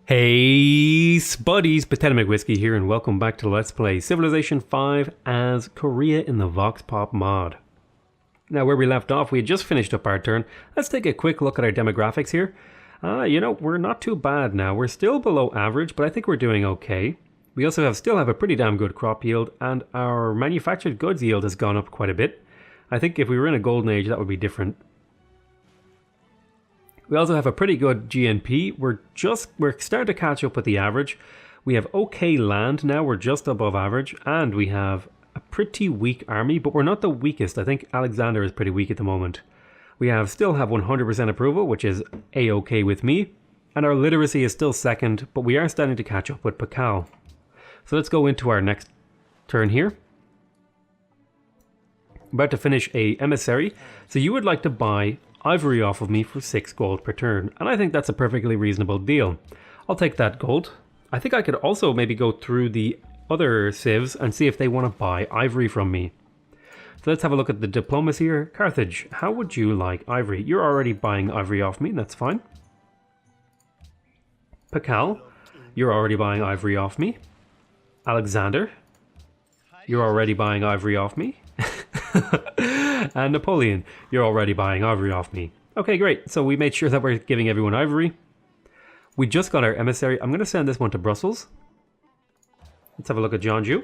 Hey spuddies, PotatoMcWhiskey here and welcome back to Let's Play Civilization 5 as Korea in the Vox Pop mod. Now where we left off, we had just finished up our turn. Let's take a quick look at our demographics here. We're not too bad now. We're still below average, but I think we're doing okay. We also still have a pretty damn good crop yield, and our manufactured goods yield has gone up quite a bit. I think if we were in a golden age, that would be different. We also have a pretty good GNP. We're starting to catch up with the average. We have okay land now. We're just above average, and we have a pretty weak army, but we're not the weakest. I think Alexander is pretty weak at the moment. We still have 100% approval, which is a-okay with me, and our literacy is still second, but we are starting to catch up with Pakal. So let's go into our next turn here. About to finish a emissary. So you would like to buy ivory off of me for 6 gold per turn, and I think that's a perfectly reasonable deal. I'll take that gold. I think I could also maybe go through the other civs and see if they want to buy ivory from me. So let's have a look at the diplomacy here. Carthage, how would you like ivory? You're already buying ivory off me, that's fine. Pakal, you're already buying ivory off me. Alexander, you're already buying ivory off me. And Napoleon, you're already buying ivory off me. Okay, great. So we made sure that we're giving everyone ivory. We just got our emissary. I'm going to send this one to Brussels. Let's have a look at Jeonju.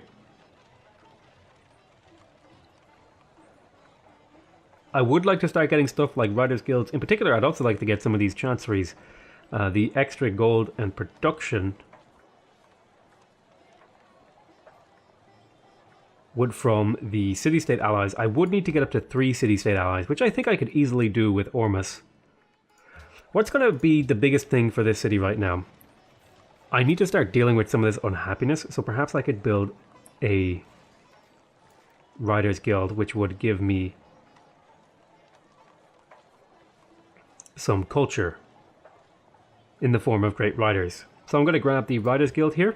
I would like to start getting stuff like Riders Guilds. In particular, I'd also like to get some of these chanceries. The extra gold and production would from the city-state allies. I would need to get up to 3 city-state allies, which I think I could easily do with Ormus. What's going to be the biggest thing for this city right now? I need to start dealing with some of this unhappiness, so perhaps I could build a Riders Guild, which would give me some culture in the form of great riders. So I'm going to grab the Riders Guild here.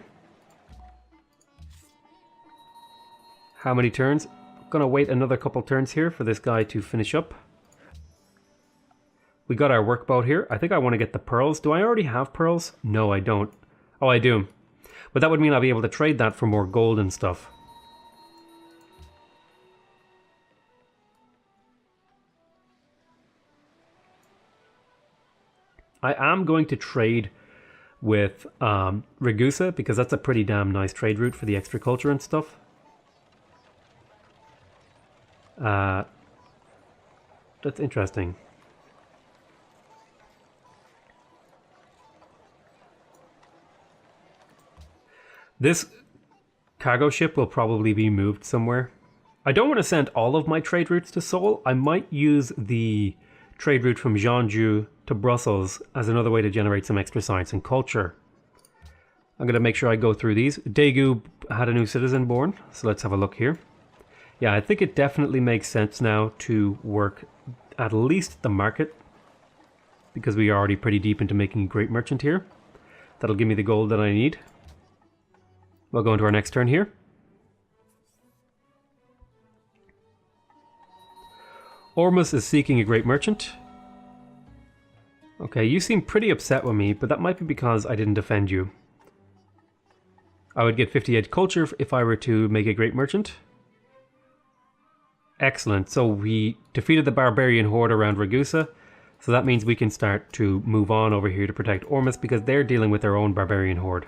How many turns? Gonna wait another couple turns here for this guy to finish up. We got our workboat here. I think I want to get the pearls. Do I already have pearls? No, I don't. Oh, I do. But that would mean I'll be able to trade that for more gold and stuff. I am going to trade with Ragusa because that's a pretty damn nice trade route for the extra culture and stuff. That's interesting. This cargo ship will probably be moved somewhere. I don't want to send all of my trade routes to Seoul. I might use the trade route from Jeonju to Brussels as another way to generate some extra science and culture. I'm going to make sure I go through these. Daegu had a new citizen born, so let's have a look here. Yeah, I think it definitely makes sense now to work at least the market, because we are already pretty deep into making a great merchant here. That'll give me the gold that I need. We'll go into our next turn here. Ormus is seeking a great merchant. Okay, you seem pretty upset with me, but that might be because I didn't defend you. I would get 58 culture if I were to make a great merchant. Excellent. So we defeated the barbarian horde around Ragusa. So that means we can start to move on over here to protect Ormus because they're dealing with their own barbarian horde.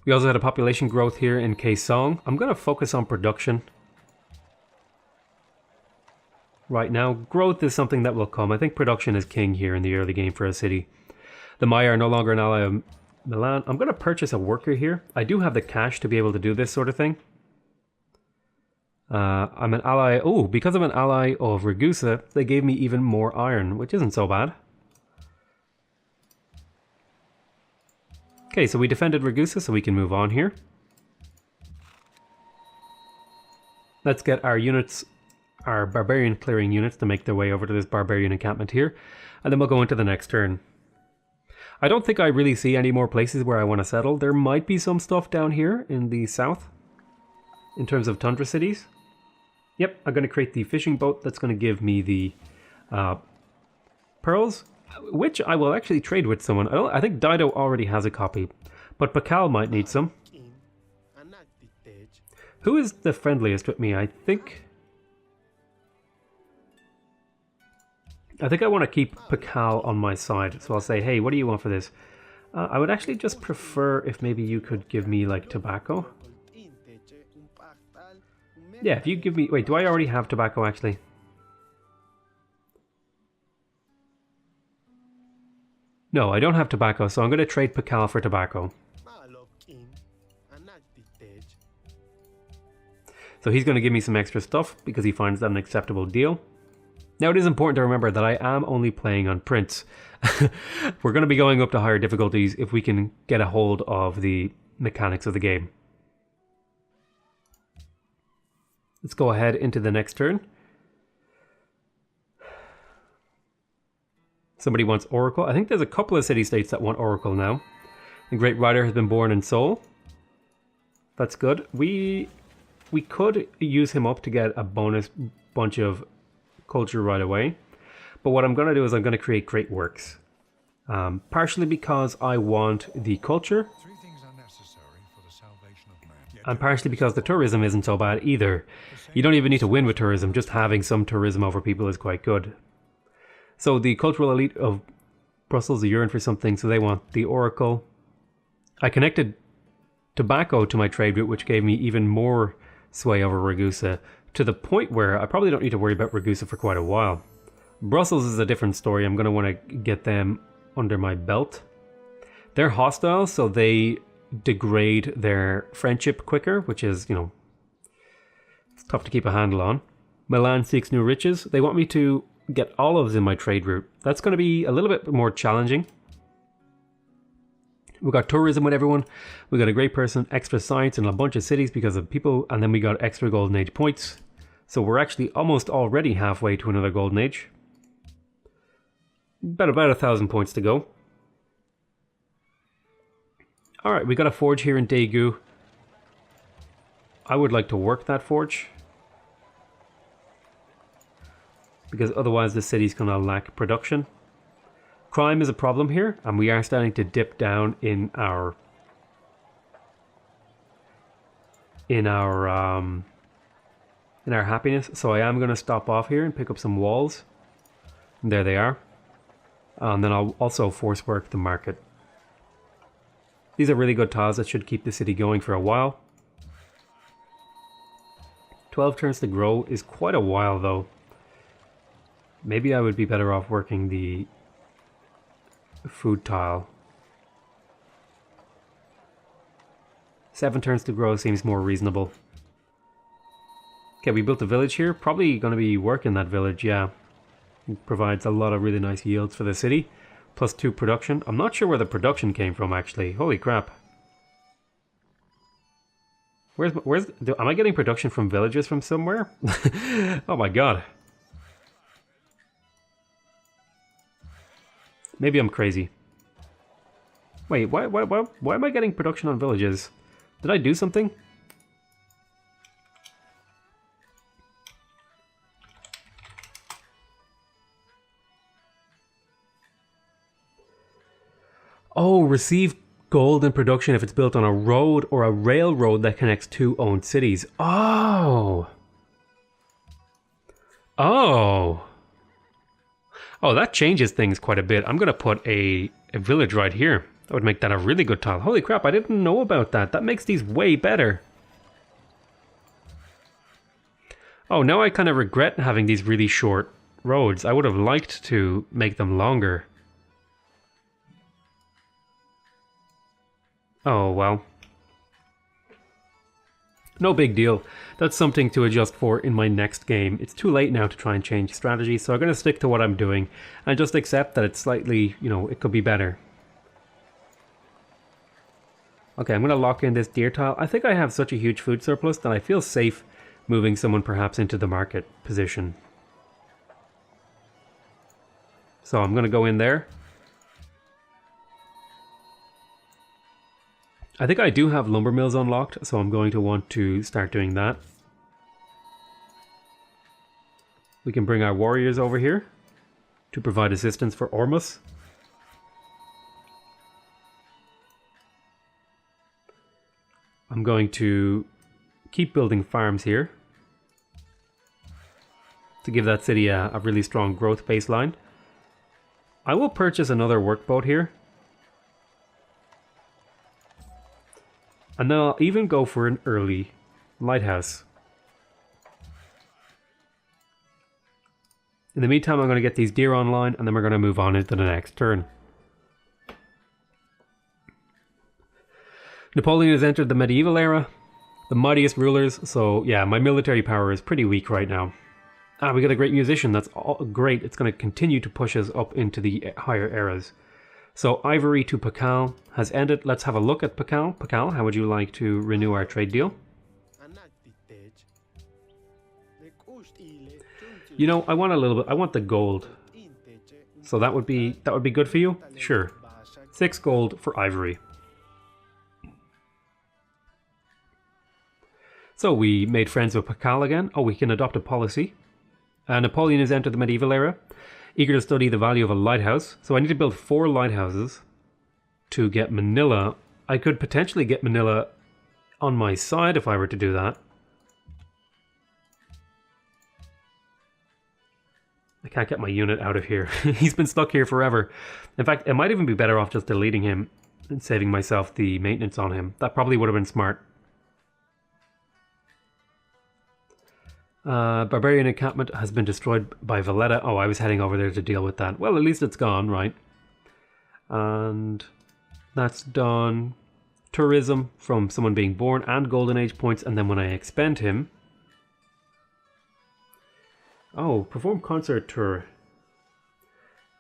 We also had a population growth here in Kaesong. I'm going to focus on production. Right now, growth is something that will come. I think production is king here in the early game for a city. The Maya are no longer an ally of Milan. I'm going to purchase a worker here. I do have the cash to be able to do this sort of thing. I'm an ally. Oh, because I'm an ally of Ragusa, they gave me even more iron, which isn't so bad. Okay, so we defended Ragusa, so we can move on here. Let's get our units, our barbarian clearing units, to make their way over to this barbarian encampment here, and then we'll go into the next turn. I don't think I really see any more places where I want to settle. There might be some stuff down here in the south in terms of tundra cities. Yep, I'm going to create the fishing boat. That's going to give me the pearls, which I will actually trade with someone. I think Dido already has a copy, but Pakal might need some. Who is the friendliest with me? I think I want to keep Pakal on my side, so I'll say, hey, what do you want for this? I would actually just prefer if maybe you could give me, like, tobacco. Yeah, if you give me... Wait, do I already have tobacco, actually? No, I don't have tobacco, so I'm going to trade Pakal for tobacco. So he's going to give me some extra stuff because he finds that an acceptable deal. Now, it is important to remember that I am only playing on Prince. We're going to be going up to higher difficulties if we can get a hold of the mechanics of the game. Let's go ahead into the next turn. Somebody wants Oracle. I think there's a couple of city-states that want Oracle now. The Great Rider has been born in Seoul. That's good. We could use him up to get a bonus bunch of culture right away. But what I'm going to do is I'm going to create Great Works. Partially because I want the culture. And partially because the tourism isn't so bad either. You don't even need to win with tourism. Just having some tourism over people is quite good. So the cultural elite of Brussels yearn for something, so they want the Oracle. I connected tobacco to my trade route, which gave me even more sway over Ragusa, to the point where I probably don't need to worry about Ragusa for quite a while. Brussels is a different story. I'm going to want to get them under my belt. They're hostile, so they degrade their friendship quicker, which is, you know, it's tough to keep a handle on. Milan seeks new riches. They want me to get olives in my trade route. That's going to be a little bit more challenging. We got tourism with everyone. We got a great person, extra science in a bunch of cities because of people, and then we got extra golden age points. So we're actually almost already halfway to another golden age. About 1,000 points to go. Alright, we got a forge here in Daegu. I would like to work that forge, because otherwise the city's going to lack production. Crime is a problem here, and we are starting to dip down in our happiness. So I am going to stop off here and pick up some walls. And there they are. And then I'll also force work the market. These are really good tiles that should keep the city going for a while. 12 turns to grow is quite a while though. Maybe I would be better off working the food tile. 7 turns to grow seems more reasonable. Okay, we built a village here. Probably going to be working that village, yeah. It provides a lot of really nice yields for the city. Plus 2 production. I'm not sure where the production came from actually. Holy crap. Am I getting production from villages from somewhere? Oh my god. Maybe I'm crazy. Wait, why am I getting production on villages? Did I do something? Oh, receive gold in production if it's built on a road or a railroad that connects 2 owned cities. Oh. Oh. Oh, that changes things quite a bit. I'm going to put a village right here. That would make that a really good tile. Holy crap, I didn't know about that. That makes these way better. Oh, now I kind of regret having these really short roads. I would have liked to make them longer. Oh, well. No big deal. That's something to adjust for in my next game. It's too late now to try and change strategy, so I'm going to stick to what I'm doing and just accept that it's slightly, you know, it could be better. Okay, I'm going to lock in this deer tile. I think I have such a huge food surplus that I feel safe moving someone perhaps into the market position. So I'm going to go in there. I think I do have lumber mills unlocked, so I'm going to want to start doing that. We can bring our warriors over here to provide assistance for Ormus. I'm going to keep building farms here to give that city a really strong growth baseline. I will purchase another workboat here. And then I'll even go for an early lighthouse. In the meantime, I'm going to get these deer online, and then we're going to move on into the next turn. Napoleon has entered the medieval era, the mightiest rulers, so yeah, my military power is pretty weak right now. Ah, we got a great musician, that's all great. It's going to continue to push us up into the higher eras. So Ivory to Pakal has ended. Let's have a look at Pakal. Pakal, how would you like to renew our trade deal? You know, I want a little bit. I want the gold. So that would be good for you? Sure. 6 gold for Ivory. So we made friends with Pakal again. Oh, we can adopt a policy. Napoleon has entered the medieval era, eager to study the value of a lighthouse. So I need to build 4 lighthouses to get Manila. I could potentially get Manila on my side if I were to do that. I can't get my unit out of here. He's been stuck here forever. In fact, it might even be better off just deleting him and saving myself the maintenance on him. That probably would have been smart. Barbarian encampment has been destroyed by Valletta. Oh, I was heading over there to deal with that. Well, at least it's gone, right? And that's done. Tourism from someone being born and Golden Age points. And then when I expend him... Oh, perform concert tour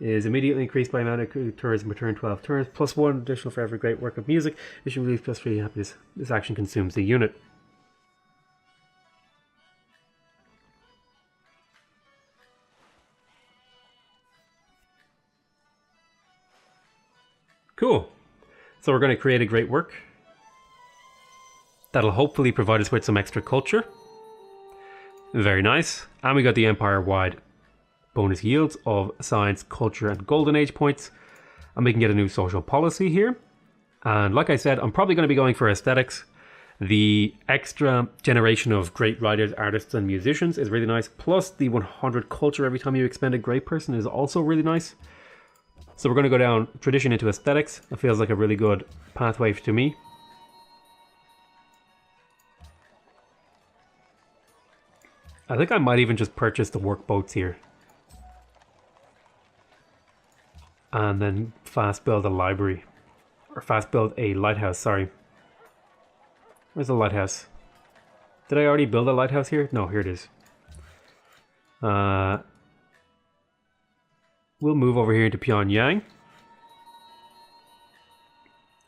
is immediately increased by amount of tourism return 12 turns, plus 1 additional for every great work of music. Issue relief plus 3 happiness. This action consumes the unit. Cool. So we're going to create a great work. That'll hopefully provide us with some extra culture. Very nice. And we got the empire-wide bonus yields of science, culture, and golden age points. And we can get a new social policy here. And like I said, I'm probably going to be going for aesthetics. The extra generation of great writers, artists, and musicians is really nice. Plus the 100 culture every time you expend a great person is also really nice. So we're going to go down tradition into aesthetics. It feels like a really good pathway to me. I think I might even just purchase the workboats here. And then fast build a library. Or fast build a lighthouse, sorry. Where's the lighthouse? Did I already build a lighthouse here? No, here it is. We'll move over here into Pyongyang.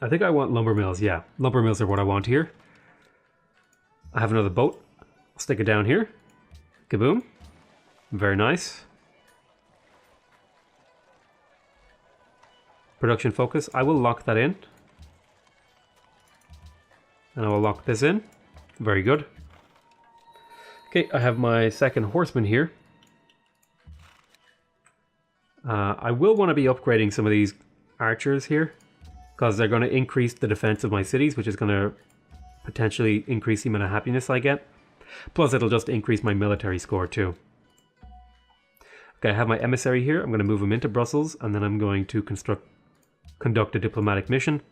I think I want lumber mills, yeah. Lumber mills are what I want here. I have another boat. I'll stick it down here. Kaboom. Very nice. Production focus. I will lock that in. And I will lock this in. Very good. Okay, I have my second horseman here. I will want to be upgrading some of these archers here, because they're going to increase the defense of my cities, which is going to potentially increase the amount of happiness I get. Plus, it'll just increase my military score too. Okay, I have my emissary here. I'm going to move him into Brussels, and then I'm going to conduct a diplomatic mission.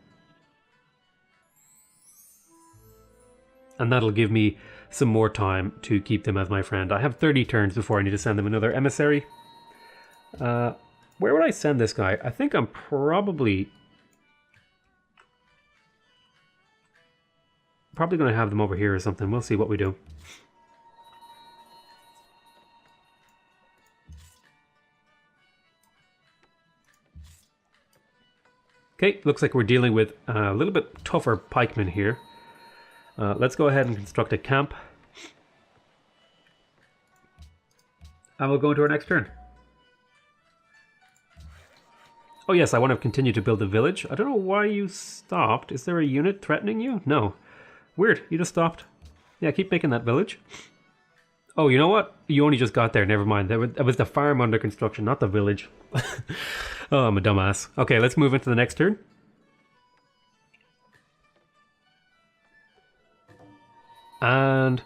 And that'll give me some more time to keep them as my friend. I have 30 turns before I need to send them another emissary. Where would I send this guy? I think I'm probably going to have them over here or something. We'll see what we do. Okay, looks like we're dealing with a little bit tougher pikemen here. Let's go ahead and construct a camp. And we'll go into our next turn. Oh yes, I want to continue to build a village. I don't know why you stopped. Is there a unit threatening you? No. Weird, you just stopped. Yeah, keep making that village. Oh, you know what? You only just got there. Never mind. That was the farm under construction, not the village. Oh, I'm a dumbass. Okay, let's move into the next turn. And...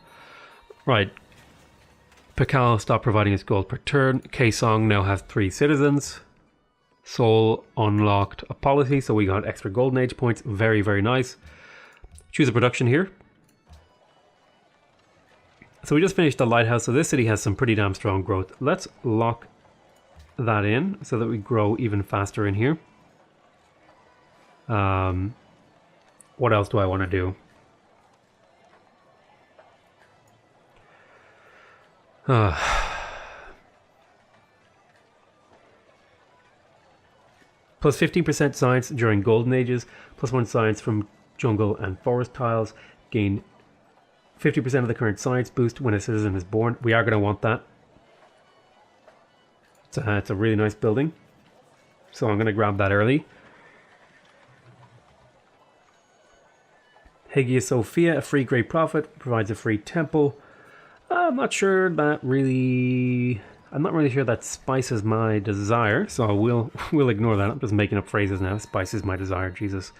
right. Pakal stopped providing us gold per turn. K-Song now has 3 citizens. Seoul unlocked a policy, so we got extra golden age points. Very, very nice. Choose a production here. So we just finished the lighthouse, so this city has some pretty damn strong growth. Let's lock that in so that we grow even faster in here. What else do I want to do? Plus 15% science during golden ages, plus 1 science from jungle and forest tiles, gain 50% of the current science boost when a citizen is born. We are going to want that. It's a really nice building. So I'm going to grab that early. Hagia Sophia, a free great prophet, provides a free temple. I'm not sure that really... I'm not really sure that spices my desire, so we'll ignore that. I'm just making up phrases now. Spices my desire, Jesus.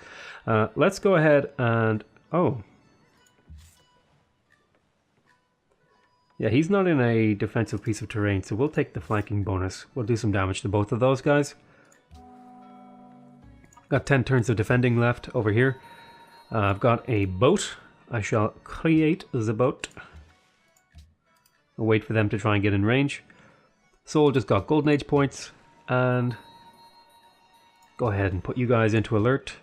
Let's go ahead and... oh. Yeah, he's not in a defensive piece of terrain, so we'll take the flanking bonus. We'll do some damage to both of those guys. Got 10 turns of defending left over here. I've got a boat. I shall create the boat. I'll wait for them to try and get in range. Seoul just got golden age points, and go ahead and put you guys into alert.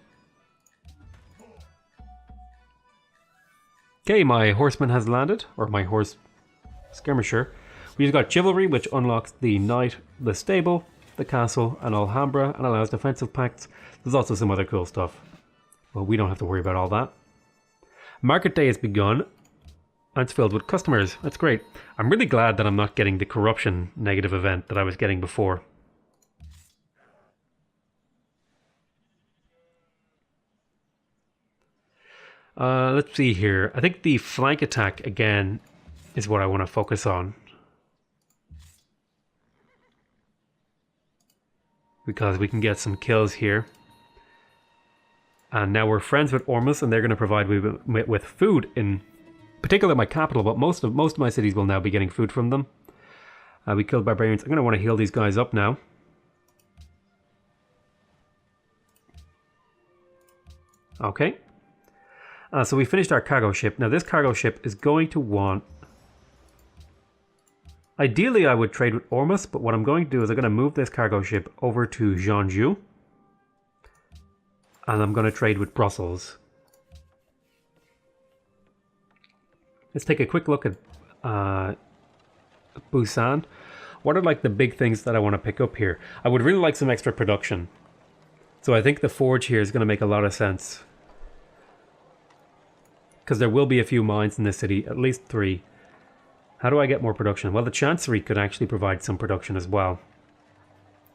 Okay, my horseman has landed, or my horse skirmisher. We just got chivalry, which unlocks the knight, the stable, the castle, and Alhambra, and allows defensive pacts. There's also some other cool stuff. Well, we don't have to worry about all that. Market day has begun, and it's filled with customers. That's great. I'm really glad that I'm not getting the corruption negative event that I was getting before. Let's see here. I think the flank attack again is what I want to focus on. Because we can get some kills here. And now we're friends with Ormus, and they're going to provide me with food in particular my capital, but most of my cities will now be getting food from them. We killed barbarians. I'm going to want to heal these guys up now. Okay. So we finished our cargo ship. Now this cargo ship is going to want... ideally I would trade with Ormus, but what I'm going to do is I'm going to move this cargo ship over to Jeonju. And I'm going to trade with Brussels. Let's take a quick look at Busan. What are like the big things that I want to pick up here? I would really like some extra production. So I think the forge here is going to make a lot of sense. Because there will be a few mines in this city, at least 3. How do I get more production? Well, the Chancery could actually provide some production as well.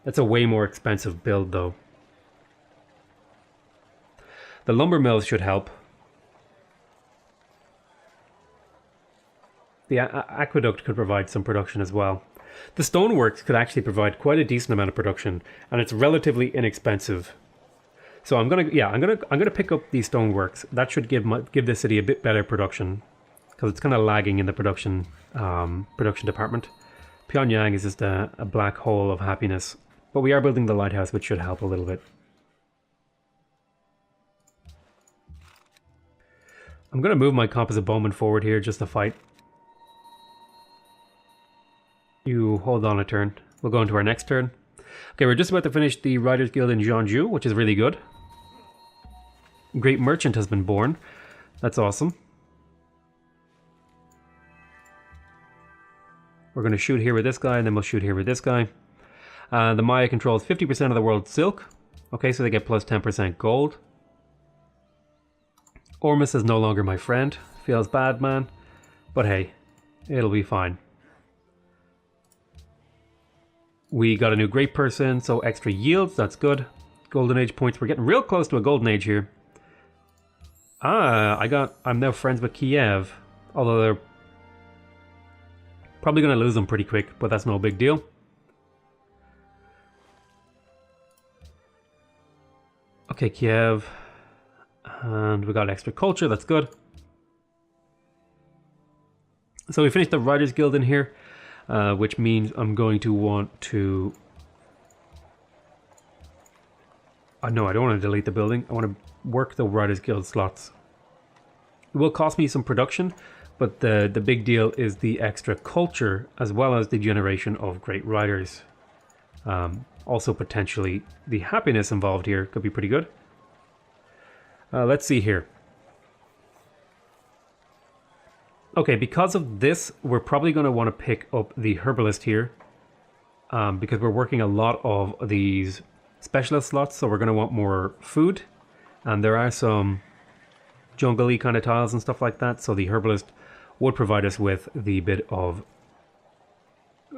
That's a way more expensive build though. The lumber mills should help. The aqueduct could provide some production as well. The stoneworks could actually provide quite a decent amount of production, and it's relatively inexpensive. So I'm gonna pick up these stoneworks. That should give the city a bit better production, because it's kind of lagging in the production department. Pyongyang is just a black hole of happiness, but we are building the lighthouse, which should help a little bit. I'm gonna move my composite bowman forward here just to fight. You hold on a turn. We'll go into our next turn. Okay, we're just about to finish the Riders Guild in Jeonju, which is really good. Great Merchant has been born. That's awesome. We're going to shoot here with this guy, and then we'll shoot here with this guy. The Maya controls 50% of the world's silk. Okay, so they get plus 10% gold. Ormus is no longer my friend. Feels bad, man. But hey, it'll be fine. We got a new great person, so extra yields, that's good. Golden age points, we're getting real close to a golden age here. I'm now friends with Kiev, although Probably going to lose them pretty quick, but that's no big deal. Okay, Kiev. And we got extra culture, that's good. So we finished the Riders Guild in here, which means I'm going to want to... no, I don't want to delete the building. I want to work the Riders Guild slots. It will cost me some production, but the big deal is the extra culture as well as the generation of great riders. Also potentially the happiness involved here could be pretty good. Let's see here. Okay, because of this, we're probably going to want to pick up the herbalist here, because we're working a lot of these specialist slots, so we're going to want more food, and there are some jungle-y kind of tiles and stuff like that, so the herbalist would provide us with the bit of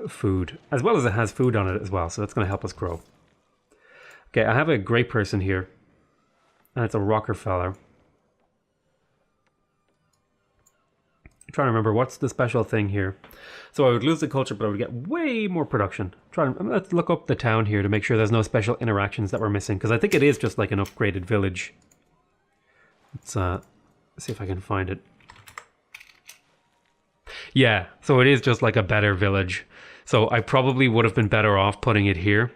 food, as well as it has food on it as well, so that's going to help us grow. Okay, I have a great person here, and it's a Rockefeller. I'm trying to remember what's the special thing here. So I would lose the culture, but I would get way more production. Let's look up the town here to make sure there's no special interactions that we're missing, because I think it is just like an upgraded village. Let's see if I can find it. Yeah, so it is just like a better village. So I probably would have been better off putting it here.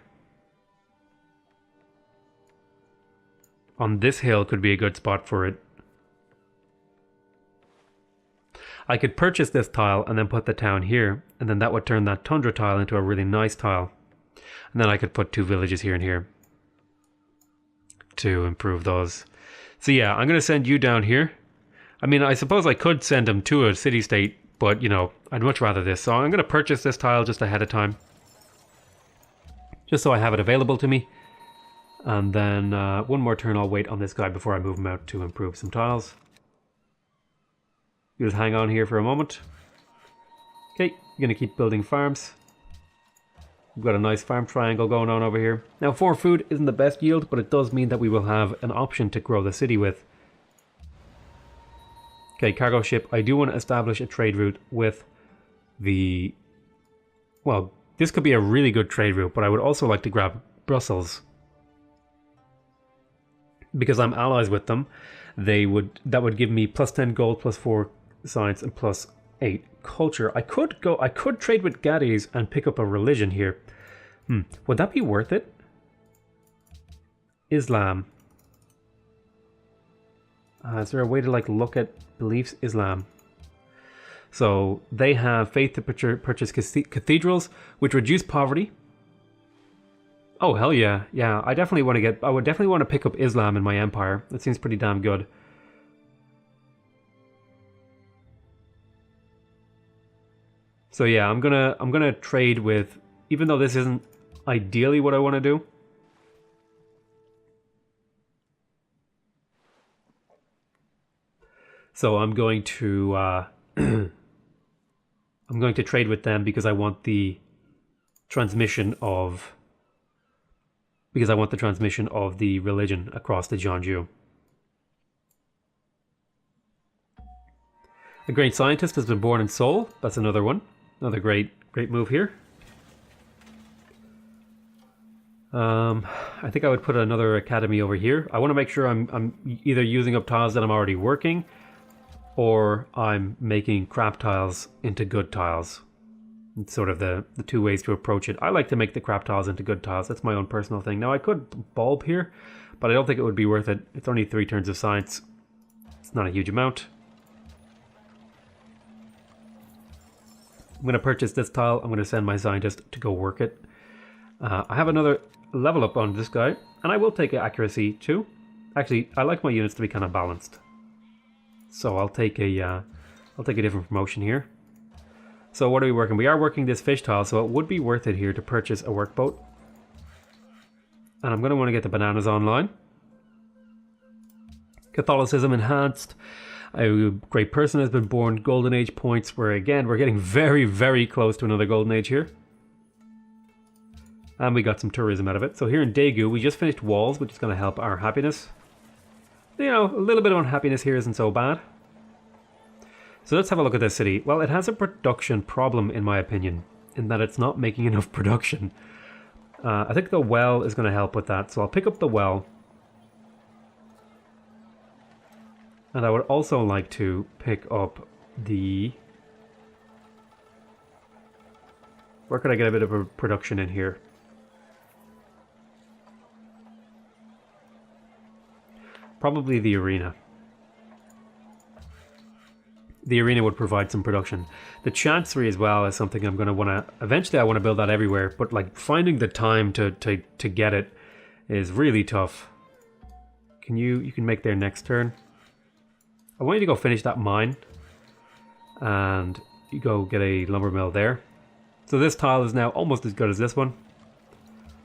On this hill could be a good spot for it. I could purchase this tile and then put the town here, and then that would turn that tundra tile into a really nice tile. And then I could put 2 villages here and here to improve those. So yeah, I'm going to send you down here. I mean, I suppose I could send them to a city-state, but, you know, I'd much rather this. So I'm going to purchase this tile just ahead of time, just so I have it available to me. And then one more turn I'll wait on this guy before I move him out to improve some tiles. You just hang on here for a moment. Okay, you're going to keep building farms. We've got a nice farm triangle going on over here. Now 4 food isn't the best yield, but it does mean that we will have an option to grow the city with. Okay, cargo ship. I do want to establish a trade route with the... Well, this could be a really good trade route, but I would also like to grab Brussels. Because I'm allies with them, that would give me plus 10 gold, plus 4 science, and plus 8 culture. I could trade with Gades and pick up a religion here. Would that be worth it? Islam. Is there a way to like look at beliefs? Islam. So they have faith to purchase cathedrals, which reduce poverty. Oh hell yeah, yeah! I would definitely want to pick up Islam in my empire. That seems pretty damn good. So yeah, I'm gonna trade with, even though this isn't ideally what I want to do. So I'm going to I'm going to trade with them because I want the transmission of the religion across the Jeonju. A great scientist has been born in Seoul. That's another one. Another great move here. I think I would put another academy over here. I want to make sure I'm either using up tiles that I'm already working, or I'm making crap tiles into good tiles. It's sort of the 2 ways to approach it. I like to make the crap tiles into good tiles. That's my own personal thing. Now I could bulb here, but I don't think it would be worth it. It's only 3 turns of science. It's not a huge amount. I'm going to purchase this tile. I'm going to send my scientist to go work it. I have another level up on this guy, and I will take accuracy too. Actually, I like my units to be kind of balanced, so I'll take a different promotion here. So what are we working? We are working this fish tile, so it would be worth it here to purchase a workboat. And I'm going to want to get the bananas online. Catholicism enhanced. A great person has been born. Golden Age points, where again we're getting very, very close to another Golden Age here. And we got some tourism out of it. So here in Daegu, we just finished walls, which is going to help our happiness. You know, a little bit of unhappiness here isn't so bad. So let's have a look at this city. Well, it has a production problem, in my opinion, in that it's not making enough production. I think the well is going to help with that, so I'll pick up the well. And I would also like to pick up the... Where could I get a bit of a production in here? Probably the arena. The arena would provide some production. The chancery as well is something I'm going to want to... Eventually I want to build that everywhere, but like finding the time to get it is really tough. You can make their next turn. I want you to go finish that mine. And you go get a lumber mill there. So this tile is now almost as good as this one.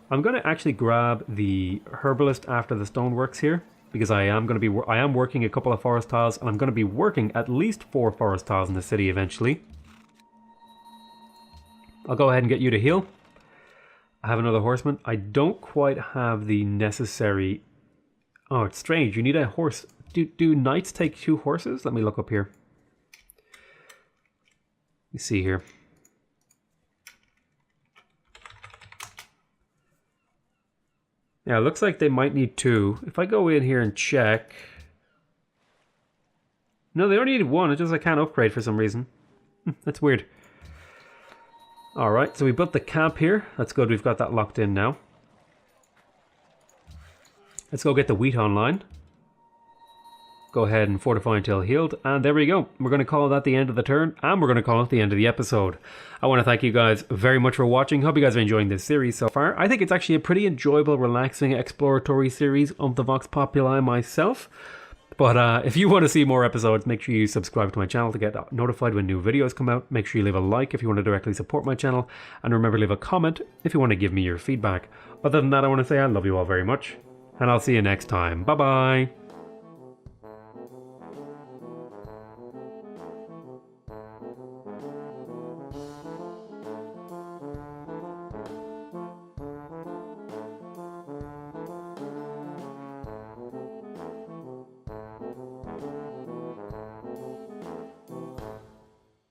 I'm going to actually grab the herbalist after the stoneworks here, because I am working a couple of forest tiles, and I'm going to be working at least 4 forest tiles in the city eventually. I'll go ahead and get you to heal. I have another horseman. I don't quite have the necessary... Oh, it's strange. You need a horse. Do knights take 2 horses? Let me look up here. Let me see here. Yeah, it looks like they might need 2. If I go in here and check... No, they only need 1. It's just I can't upgrade for some reason. That's weird. Alright, so we built the camp here. That's good, we've got that locked in now. Let's go get the wheat online. Go ahead and fortify until healed, and there we go. We're going to call that the end of the turn, and we're going to call it the end of the episode. I want to thank you guys very much for watching. Hope you guys are enjoying this series so far. I think it's actually a pretty enjoyable, relaxing, exploratory series of the Vox Populi myself. But if you want to see more episodes, make sure you subscribe to my channel to get notified when new videos come out. Make sure you leave a like if you want to directly support my channel, and remember to leave a comment if you want to give me your feedback. Other than that, I want to say I love you all very much, and I'll see you next time. Bye bye!